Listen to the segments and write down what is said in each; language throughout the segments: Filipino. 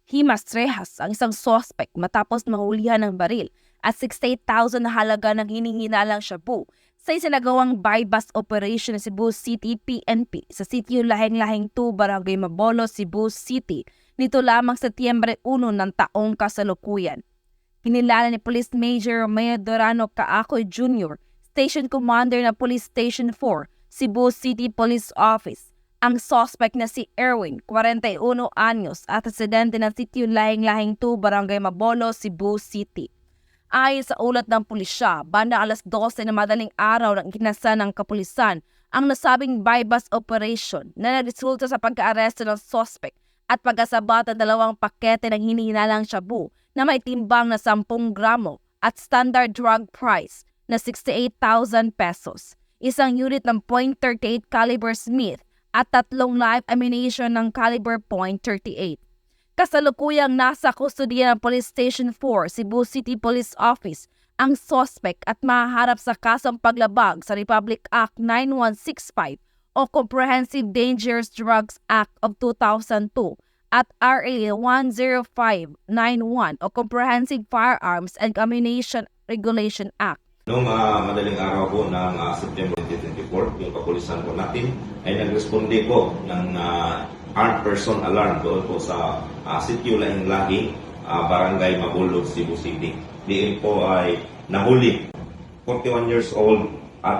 Himas Trejas ang isang suspect matapos mahulihan ng baril at 68,000 na halaga ng hinihinalang shabu sa isinagawang buy-bust operation ng Cebu City PNP sa sitio Lahing-Lahing 2, Barangay Mabolo, Cebu City nito lamang Setyembre 1 ng taong kasalukuyan. Kinilala ni Police Major Romeo Dorano Caacoy Jr., Station Commander ng Police Station 4, Cebu City Police Office, ang suspect na si Erwin, 41 anyos at residente ng sitio Lahing-Lahing 2, Barangay Mabolo, Cebu City. Ayon sa ulat ng pulisya, banda alas 12 na madaling araw ng ikinasa ng kapulisan ang nasabing buy-bust operation na nagresulta sa pagka-aresto ng suspect at pagkasabat ng 2 pakete ng hinihinalang shabu na may timbang na 10 gramo at standard drug price na 68,000 pesos, isang unit ng .38 caliber Smith at 3 live ammunition ng caliber .38. Kasalukuyang nasa kustodiya ng Police Station 4, Cebu City Police Office, ang suspect at mahaharap sa kasong paglabag sa Republic Act 9165 o Comprehensive Dangerous Drugs Act of 2002 at RA 10591 o Comprehensive Firearms and Ammunition Regulation Act. Noong madaling araw po ng September 2024, yung kapulisan po natin ay nagresponde po ng armed person alarm doon po sa sitio Lahing-Lahing, Barangay Mabolo, Cebu City. Diin po ay nahuli 41 years old at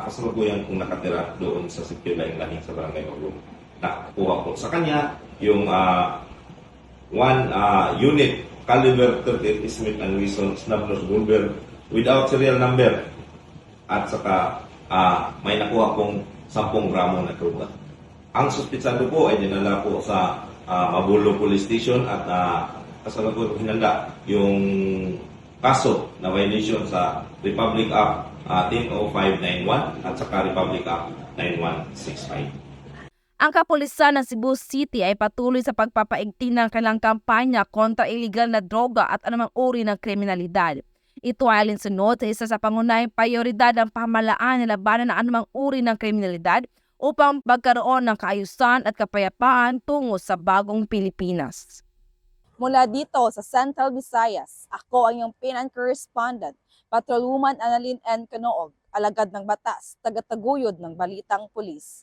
kasalukuyan kung nakatira doon sa sitio Lahing-Lahing sa Barangay Mabolo. Nakuha po sa kanya yung unit caliber 38 Smith & Wesson snub-nose revolver without serial number at saka may nakuha pong 10 gramo na droga. Ang suspitsado po ay dinala po sa Mabolo Police Station at kasalukuyan hinanda yung kaso na violation sa Republic Act 10591 at saka Republic Act 9165. Ang kapulisan ng Cebu City ay patuloy sa pagpapaigting ng kanilang kampanya kontra iligal na droga at anumang uri ng kriminalidad. Ito ay alinsunod sa isa sa pangunahing prioridad ng pamahalaan na labanan ng anumang uri ng kriminalidad upang magkaroon ng kaayusan at kapayapaan tungo sa bagong Pilipinas. Mula dito sa Central Visayas, ako ang iyong PNN correspondent, Patrolwoman Annalyn N. Canoog, alagad ng batas, tagataguyod ng Balitang Pulis.